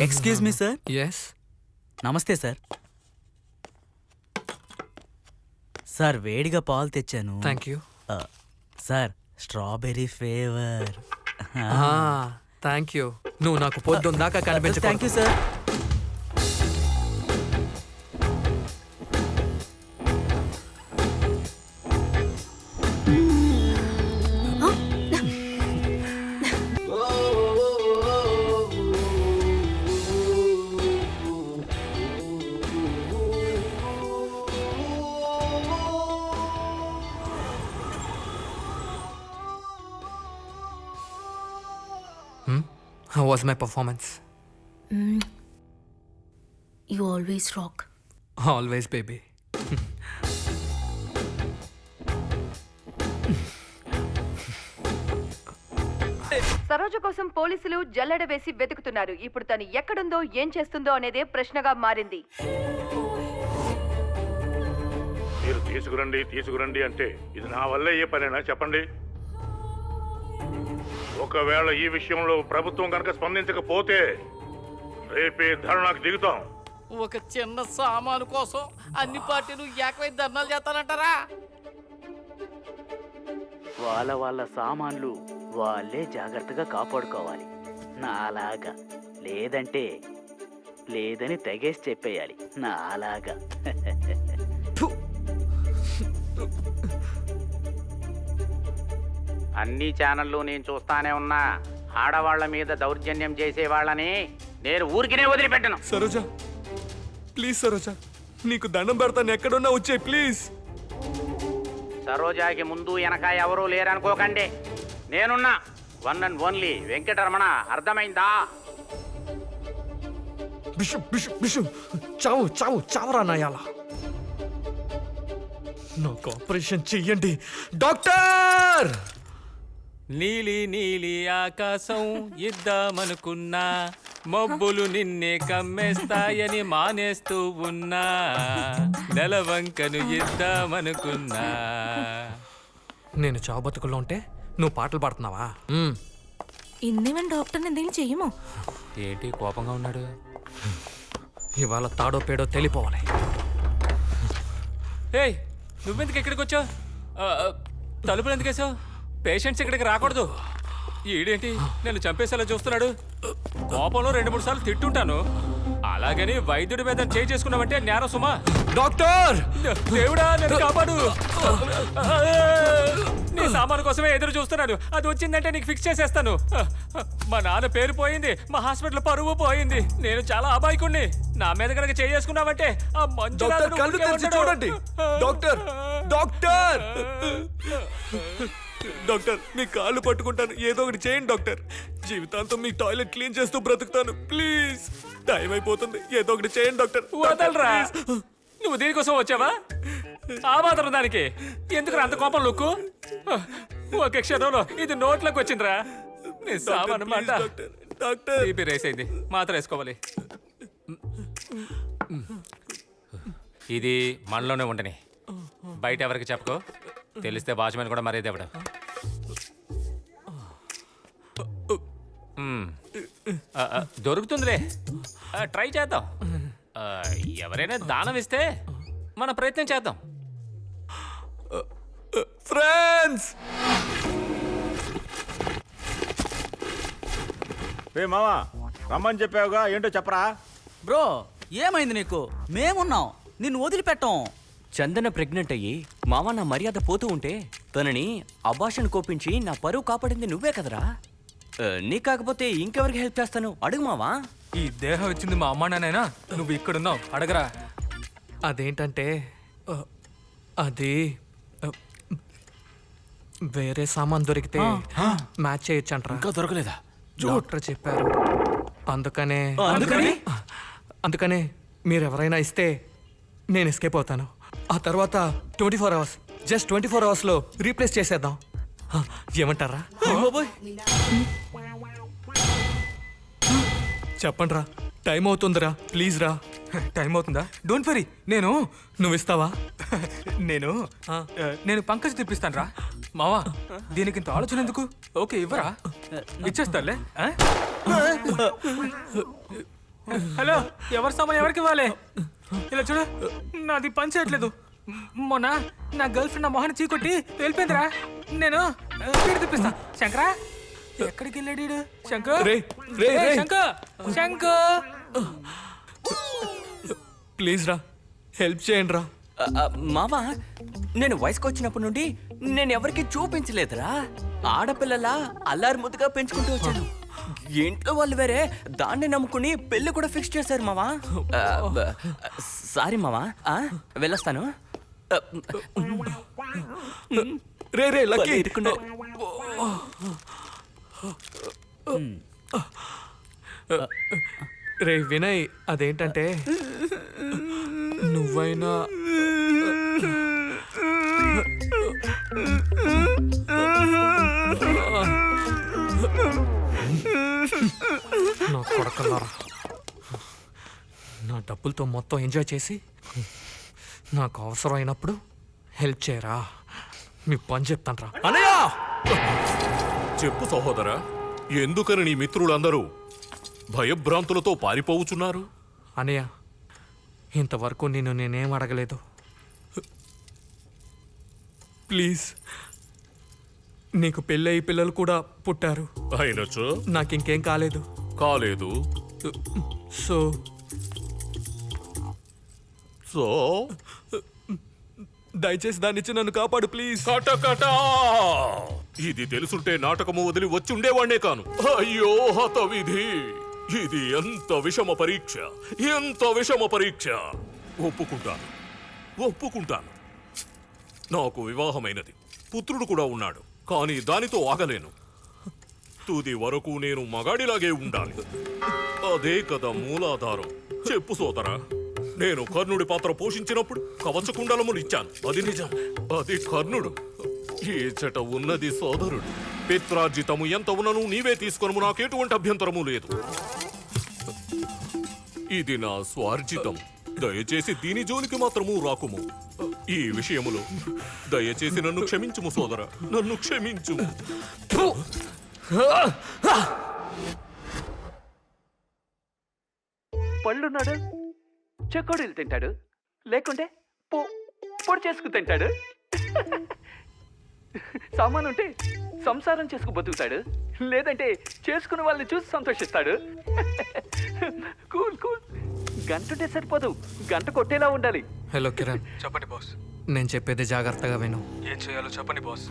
Excuse me sir. Yes. నమస్తే sir. Sir వేడిగా పాలు తెచ్చాను. Thank you. Sir strawberry flavour. Thank you. నువ్వు నాకు పొద్దున్న దాకా కనిపించు. Thank you sir. How was my performance? You always rock. Always, baby. Saroja కోసం పోలీసులు జల్లెడ వేసి వెతుకుతున్నారు. ఇప్పుడు తను ఎక్కడుందో ఏం చేస్తుందో అనేదే ప్రశ్నగా మారింది. మీరు తీసుకురండి అంటే ఇది నా వల్ల ఏ పనేనా చెప్పండి. ఒకవేళ ఈ విషయంలో ప్రభుత్వం కనుక స్పందించకపోతే రేపే ధర్నాకు దిగుతాం. ఒక చిన్న సామాను కోసం అన్ని పార్టీలు ఏకమై ధర్నాలు చేస్తానంటారా? వాళ్ళ సామాన్లు వాళ్ళే జాగ్రత్తగా కాపాడుకోవాలి. నాలాగా లేదని తెగేసి చెప్పేయాలి. నాలాగా. అన్ని ఛానళ్ళు నేను చూస్తానే ఉన్నా. ఆడవాళ్ల మీద దౌర్జన్యం చేసే వాళ్ళని నేను ఊరికినే వదిలిపెట్టను. సరోజా ప్లీజ్, సరోజా నీకు దండం పెడతాను, ఎక్కడున్నా వచ్చే ప్లీజ్. సరోజాకి ముందు వెనక ఎవరూ లేరనుకోకండి. నేనున్నా. One and only Venkataramana. అర్థమైందా? బిషు చావరా నాయాల. నాకు ఆపరేషన్ చెయ్యండి డాక్టర్. నీలి నీలి ఆకాశం ఇద్దామనుకున్నా, మబ్బులు నిన్నే కమ్మేస్తాయని మానేస్తూ ఉన్నా, నెలవంకను ఇద్దామనుకున్నా. నేను చావు బతుకుల్లో ఉంటే నువ్వు పాటలు పాడుతున్నావా? ఇన్నేమని డాక్టర్ నేను చెయ్యము. ఏంటి కోపంగా ఉన్నాడు? ఇవాళ తాడో పేడో తెలిపోవాలి. ఏయ్, నువ్వెందుకు ఇక్కడికి వచ్చావు? తలుపులు ఎందుకు వేసావు? పేషెంట్స్ ఇక్కడికి రాకూడదు. ఈడేంటి నేను చంపేసేలా చూస్తున్నాడు? కోపంలో 2-3 సార్లు తిట్టుంటాను. అలాగని వైద్యుడి మీద చేయి చేసుకున్నావంటే నేరం సుమా. డాక్టర్ దేవుడా నన్ను కాపాడు. నీ సామాను కోసమే ఎదురు చూస్తున్నాను. అది వచ్చిందంటే నీకు ఫిక్స్ చేసేస్తాను. మా నాన్న పేరు పోయింది, మా హాస్పిటల్ పరువు పోయింది. నేను చాలా అబాయకుణ్ణి. నా మీద కనుక చేసుకున్నావంటే ఆ మంచు కళ్ళు తెరిచి చూడండి. డాక్టర్ డాక్టర్ డాక్టర్ మీ కాళ్ళు పట్టుకుంటాను, ఏదో ఒకటి చేయండి డాక్టర్. జీవితాంతం మీ టాయిలెట్ క్లీన్ చేస్తూ బ్రతుకుతాను. ప్లీజ్, టైం అయిపోతుంది, ఏదో ఒకటి చేయండి డాక్టర్. వదలరా. నువ్వు దీనికోసం వచ్చావా? ఆ మాత్రం దానికి ఎందుకు అంత కోపం లుక్కు? ఒక క్షణంలో ఇది నోట్లోకి వచ్చిందిరా. నీ సామాను మాట. డాక్టర్ బీపీ రేస్ అయింది, మాత్రం వేసుకోవాలి. ఇది మనలోనే ఉండని, బయట ఎవరికి చెప్పుకో. తెలిస్తే వాచ్మెన్ కూడా మరేది ఎవడ. దొరుకుతుందిలే, ట్రై చేద్దాం. ఎవరైనా దానం ఇస్తే మన ప్రయత్నం చేద్దాం. ఫ్రెండ్స్, మామా రమ్మని చెప్పావుగా, ఏంటో చెప్పరా? బ్రో ఏమైంది నీకు? మేమున్నాం, నిన్ను వదిలిపెట్టాం. చందన ప్రెగ్నెంట్ అయ్యి మామ నా మర్యాద పోతూ ఉంటే తనని అబార్షన్ కోపించి నా పరువు కాపాడింది నువ్వే కదరా. నీ కాకపోతే ఇంకెవరికి హెల్ప్ చేస్తాను? అడుగు మావా. ఈ దేహం ఇచ్చింది మా అమ్మా నాన్నైనా, నువ్వు ఇక్కడున్నావు, అడగరా. అదేంటంటే అది వేరే సామాన్ దొరికితే మ్యాచ్ చేయొచ్చంటారా. ఇంకా దొరకలేదా? డాక్టర్ చెప్పారు. అందుకనే మీరెవరైనా ఇస్తే నేను ఎస్కేప్ అవుతాను. ఆ తర్వాత 24 అవర్స్, జస్ట్ 24 అవర్స్లో రీప్లేస్ చేసేద్దాం. ఏమంటారా? చెప్పండి రా, టైం అవుతుందిరా, ప్లీజ్ రా. టైం అవుతుందా? డోంట్ వరీ, నేను నువ్వు ఇస్తావా? నేను పంకజ్ తెప్పిస్తాను రా. మావా, దీనికి ఇంత ఆలోచన ఎందుకు? ఓకే, ఇవ్వరా, ఇచ్చేస్తాలే. హలో, ఎవరి సామాన్ ఎవరికి ఇవ్వాలి? ఇలా చూడు, నాది పని చేయట్లేదు. మొన్న నా గర్ల్ ఫ్రెండ్ నా మొహాన్ని చీకొట్టి వెళ్ళిపోయిందిరా. నేను వీడు తెప్పిస్తా. శంకరా, ఎక్కడికి వెళ్ళాడు వీడు? శంకర్, శంకర్, శంకర్, ప్లీజ్ రా, హెల్ప్ చేయండి రా. మావా, నేను వయసుకు వచ్చినప్పటి నుండి నేను ఎవరికి చూపించలేదురా. ఆడపిల్లలా అల్లారు ముద్దుగా పెంచుకుంటూ వచ్చాను. ఇంట్లో వాళ్ళు వేరే దాన్ని నమ్ముకుని పెళ్లి కూడా ఫిక్స్ చేశారు మావా. సారీ మావా, వెళ్ళొస్తాను. రే రే లక్కీ, రే వినయ్, అదేంటంటే నువ్వైనా నా కొడకల్లారా, నా డబ్బులతో మొత్తం ఎంజాయ్ చేసి నాకు అవసరం అయినప్పుడు హెల్ప్ చేయరా. మీ పని చెప్తాను రా. అనయ్య, చెప్పు సహోదరా, ఎందుకని నీ మిత్రులందరూ భయభ్రాంతులతో పారిపోవుచున్నారు? అనయ్య, ఇంతవరకు నేనేం అడగలేదు. ప్లీజ్, నీకు పెళ్ళయి పిల్లలు కూడా పుట్టారు. అయినచో నాకు ఇంకేం కాలేదు. కాలేదు. సో సో దయచేసి దాన్ని ఇచ్చి నన్ను కాపాడు ప్లీజ్. కటకటా, ఇది తెలుసుంటే నాటకము వదిలి వచ్చి ఉండేవాణ్ణే కాను. అయ్యో హత విధి, ఇది ఎంత విషమ పరీక్ష, ఎంత విషమ పరీక్ష. ఒప్పుకుంటాను. నాకు వివాహమైనది, పుత్రుడు కూడా ఉన్నాడు. కానీ దానితో ఆగలేను. తుది వరకు నేను మగాడిలాగే ఉండాలి. అదే కదా మూలాధారం. చెప్పు సోదరా, నేను కర్ణుడి పాత్ర పోషించినప్పుడు కవచకుండలములు ఇచ్చాను. అది నిజం, అది కర్ణుడు. ఈచట ఉన్నది సోదరుడు. పిత్రార్జితము ఎంత ఉన్నను నీవే తీసుకొనుము, నాకెటువంటి అభ్యంతరము లేదు. ఇది నా స్వార్జితం. దయచేసి దీని జోలికి మాత్రము రాకుము. ఈ విషయములో దయచేసి నన్ను క్షమించుము సోదరా, నన్ను క్షమించుము. పళ్ళున్నాడు, చెకోడీలు తింటాడు, లేకుంటే పొడి చేసుకు తింటాడు. సామాను ఉంటే సంసారం చేసుకు బతుకుతాడు, లేదంటే చేసుకున్న వాళ్ళని చూసి సంతోషిస్తాడు. Cool cool. గంటుంటే సరిపోదు, గంట కొట్టేలా ఉండాలి. హలో కిరణ్. చెప్పండి బాస్. నేను చెప్పేది జాగ్రత్తగా విను. ఏం చేయాలో చెప్పండి బాస్.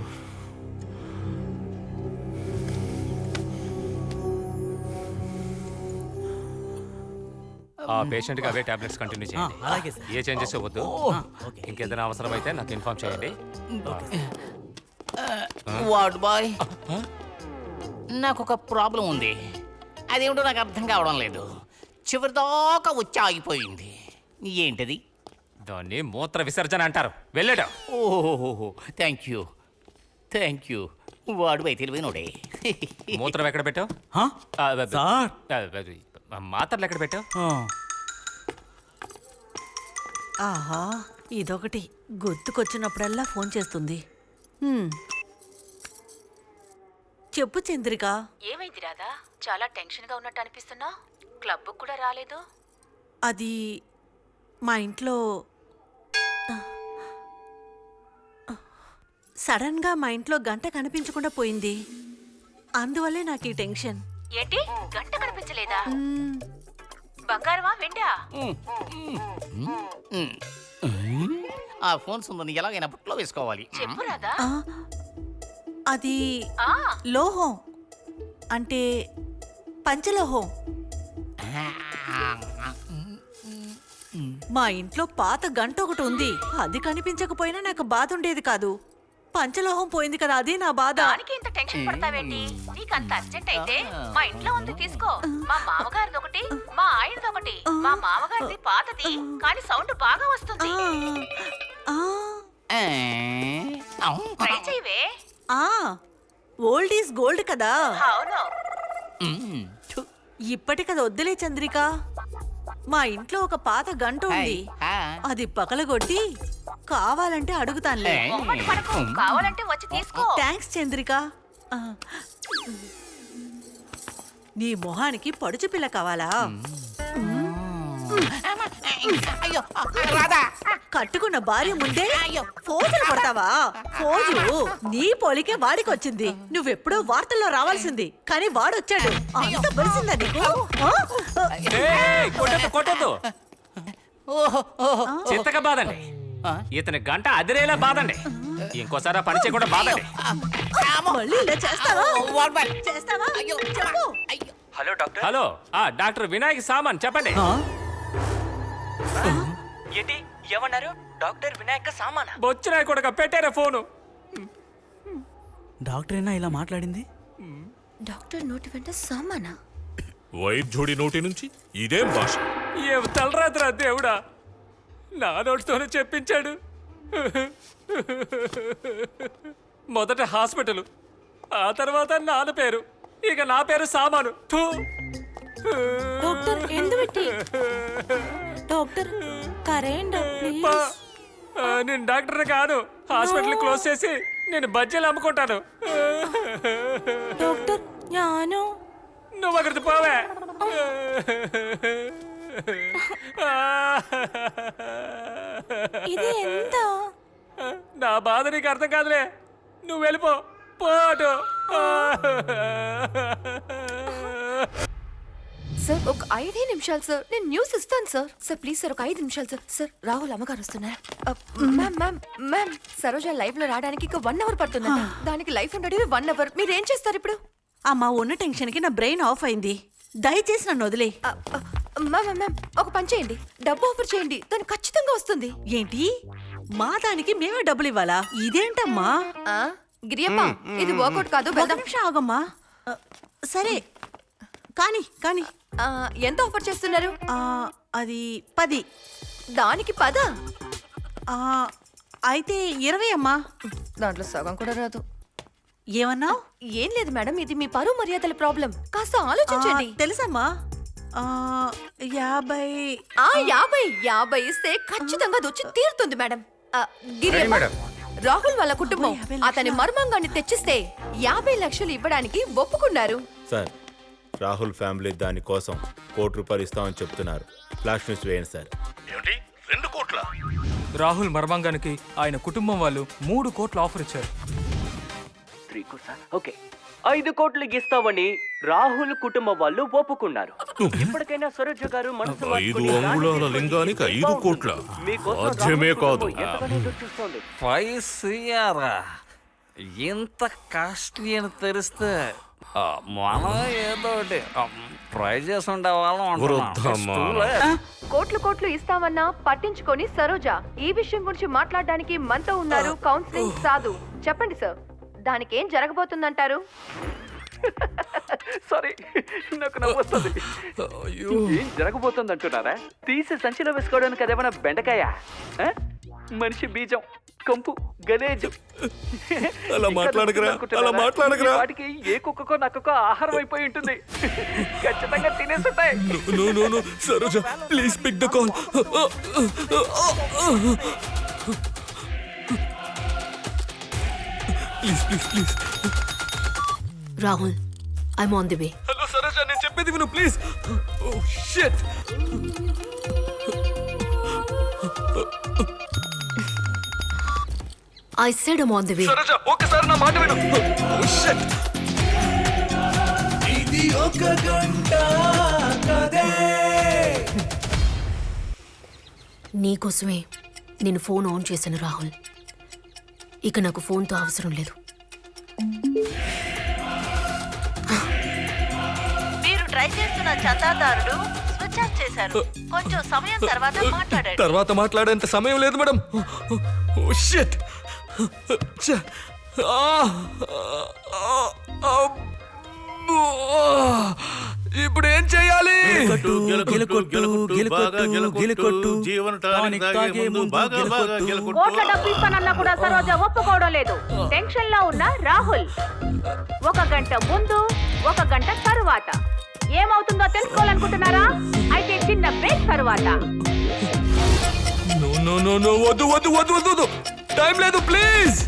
ఆ పేషెంట్కి అవే టాబ్లెట్స్ కంటిన్యూ చేయండి. అలాగే సార్. ఏ చేంజెస్ వద్దు. ఇంకేదైనా అవసరమైతే నాకు ఇన్ఫార్మ్ చేయండి. వార్డ్ బాయ్, నాకు ఒక ప్రాబ్లం ఉంది. అదేమిటో నాకు అర్థం కావడం లేదు. చివరిదాకా వచ్చి ఆగిపోయింది. ఏంటది? దాన్ని మూత్ర విసర్జన అంటారు. వెళ్ళాడు. ఓహో, థ్యాంక్ యూ. వాడు బై తెలివైనోడే. మూత్రం ఎక్కడ పెట్టావు? మాత్రలు ఎక్కడ పెట్టావు? ఆహా, ఇదొకటి గుర్తుకొచ్చినప్పుడల్లా ఫోన్ చేస్తుంది. చెప్పు చంద్రిక. ఏమైంది రాధా? చాలా టెన్షన్ గా ఉన్నట్టు అనిపిస్తున్నా. క్లబ్ కూడా రాలేదు. అది మా ఇంట్లో సడన్ గా మా ఇంట్లో గంట కనిపించకుండా పోయింది. అందువల్లే నాకు ఈ టెన్షన్. ఏంటి, గంట కనిపించలేదా? బంగారమా వెండా? ఆ ఫోన్స్ ఉందని ఎలాగైనా బుట్లో వేసుకోవాలి. చెప్పు రాధా. అది లోహం, అంటే పంచలోహం. మా ఇంట్లో పాత గంట ఒకటి ఉంది. అది కనిపించకపోయినా నాకు బాధ ఉండేది కాదు. పంచలోహం పోయింది కదా, అదే నా బాధ. దానికి ఇంత టెన్షన్ పడతావేంటి? నీకంత అర్జెంట్ అయితే మా ఇంట్లో ఉంది, తీసుకో. మా మామగారిది ఒకటి, మా ఆయనది ఒకటి. మా మామగారిది పాతది, కానీ సౌండ్ బాగా వస్తుంది. ట్రై చేయవే. ఓల్డ్ ఈజ్ గోల్డ్ కదా. అవును. ఇప్పటికది వద్దులే చంద్రిక. మా ఇంట్లో ఒక పాత గంట ఉంది. అది పగలగొట్టి కావాలంటే అడుగుతానులే. మొహమాట పడకు. కావాలంటే వచ్చి తీసుకో. థ్యాంక్స్ చంద్రిక. ఆ. నీ మొహానికి పడుచు పిల్ల కావాలా? అయ్యో రాదా కట్టుకున్న భార్య ముందే ఫోజులు కొడతావా? ఫోజు నీ పోలికే వాడికొచ్చింది. నువ్వెప్పుడో వార్తల్లో రావాల్సింది, కానీ వాడొచ్చాడు. అంత బలిసిందా నీకు? ఆ? ఏయ్, కొట్టొద్దు కొట్టొద్దు. ఓహో ఓహో చిత్తగా బాదండి. ఇతని గంట అదిరేలా బాదండి. ఇంకోసారి ఆ పని చేయకుండా బాదండి. మళ్ళీ ఇలా చేస్తావా? చేస్తావా? చెప్పు. Hello doctor. Hello doctor Vinayak సామాన్ చెప్పండి. ఏంటి ఏమన్నారు? డాక్టర్ వినాయక సామానా? బొచ్చినాయి కొడక పెట్టారా ఫోను. డాక్టర్ అయినా ఇలా మాట్లాడింది? డాక్టర్ నోటి వెంట సామానా? వైద్యుడి నోటి నుంచి ఇదేం భాష? ఏం తలరాత్రా దేవుడా, నా నోటితోనే చెప్పించాడు. మొదట హాస్పిటల్, ఆ తర్వాత నాన్న పేరు, ఇక నా పేరు సామాను. థూ. డాక్టర్ ఎందుబెట్టి? డాక్టర్ కరేండా అబ్బా, నేను డాక్టర్ కాదు. హాస్పిటల్ క్లోజ్ చేసి నేను బజ్జీలు అమ్ముకుంటాను. డాక్టర్ ഞാനോ? నువ్వు అక్కడికి పోవే. ఇది ఎంత? నా బాధ నీకు అర్థం కాదులే, నువ్వు వెళ్ళిపో. పోటు. సార్ ఒక 5 నిమిషాలు సార్, నేను న్యూస్ ఇస్తాను సార్. సార్ ప్లీజ్ సార్, ఒక 5 నిమిషాలు సార్. సార్ రాహుల్ అమ్మగారు వస్తున్నారు. Ma'am ma'am ma'am Saroja live లో రావడానికి ఇంకా 1 అవర్ పడుతుందంట. దానికి లైఫ్ ఉండేది 1 అవర్. మీరు ఏం చేస్తారు ఇప్పుడు? అమ్మా, ఉన్న టెన్షన్ కి నా బ్రెయిన్ ఆఫ్ అయింది. దయచేసి నన్ను వదిలే. మ్యామ్ మ్యామ్ ఒక పని చేయండి, డబ్బు ఆఫర్ చేయండి, దానికి ఖచ్చితంగా వస్తుంది. ఏంటి? మా దానికి మేమే డబ్బులు ఇవ్వాలా? ఇదేంటమ్మా? గిరియప్ప, ఇది వర్కౌట్ కాదు. ఒక నిమిషం ఆగమ్మా. సరే కానీ కానీ ఎంత ఆఫర్ చేస్తున్నారు? అది 10. దానికి 10? అయితే 20 అమ్మా. దాంట్లో సగం కూడా రాదు. ఏమన్నావు? ఏం లేదు మేడం, ఇది మీ పరువు మర్యాదల ప్రాబ్లం. కాస్త ఆలోచించండి. తెలుసమ్మా. 50. 50 ఇస్తే ఖచ్చితంగా అది వచ్చి తీరుతుంది మేడం. గిరియప్ప, రాహుల్ వాళ్ళ కుటుంబం అతని మర్మంగాన్ని తెచ్చిస్తే 50 లక్షలు ఇవ్వడానికి ఒప్పుకున్నారు. సార్, రాహుల్ ఫ్యామిలీ దాని కోసం ₹1 కోటి ఇస్తామని చెప్తున్నారు. ఫ్లాష్ న్యూస్ వేయండి సార్. ఏమిటి 2 కోట్ల? రాహుల్ మర్మాంగానికి ఆయన కుటుంబం వాళ్ళు 3 కోట్ల ఆఫర్ ఇచ్చారు. 3 కోట్ల? ఓకే, 5 కోట్లు ఇస్తామని రాహుల్ కుటుంబం వాళ్ళు ఒప్పుకున్నారు. ఎప్పటికైనా సరోజ గారు మనసు 5 అంగుళాల లింగానికి 5 కోట్ల? సాధ్యమే కాదు. 5 CR ఇంత కాస్ట్లీ అని తెలిస్తే మనం ఏదో ఒకటి ట్రై చేసి కోట్లు ఇస్తామన్నా పట్టించుకొని సరోజ ఈ విషయం గురించి మాట్లాడడానికి మనతో ఉన్నారు కౌన్సిలింగ్ సాధు. చెప్పండి సార్, దానికి ఏం జరగబోతుందంటారు? సారీ, నాకు నవ్వు వస్తుంది. ఏం జరగబోతుంది అంటున్నారా? తీసి సంచిలో వేసుకోవడానికి అదేమన్నా బెండకాయ? మనిషి బీజం, కంపు, గలేజు. అలా మాట్లాడకరా, అలా మాట్లాడకరా. వాటికి ఏ కుక్కకో నక్కకో ఆహారం అయిపోయి ఉంటుంది. ఖచ్చితంగా తినేస్తుంటాయి. No Saroja, please pick the call. Please. Rahul, I'm on the way. Hello Saroja, నేను చెప్పేది విను please. Oh shit. I said I'm on the way. Saroja, ఒక్కసారి నా మాట విను. Oh shit. ఇది ఒక గంట కదే. నీకోసమే నేను ఫోన్ ఆన్ చేశాను రాహుల్. ఇక నాకు ఫోన్తో అవసరం లేదు. మీరు ట్రై చేస్తున్న చందాదారుడు స్విచ్ ఆఫ్ చేశారు. కొంచెం సమయం తర్వాత మాట్లాడండి. తర్వాత మాట్లాడేంత సమయం లేదు మేడం. Oh shit. ఇప్పుడు ఏం చేయాలి? కోట్ల డబ్బు ఇస్తానన్నా కూడా సరోజ ఒప్పుకోవడం లేదు. టెన్షన్ లో ఉన్న రాహుల్ 1 గంట ముందు 1 గంట తరువాత ఏమవుతుందో తెలుసుకోవాలనుకుంటున్నారా? అయితే చిన్న బ్రేక్ తరువాత నో నో నో నో వద్దు వద్దు వద్దు వద్దు టైం లేదు ప్లీజ్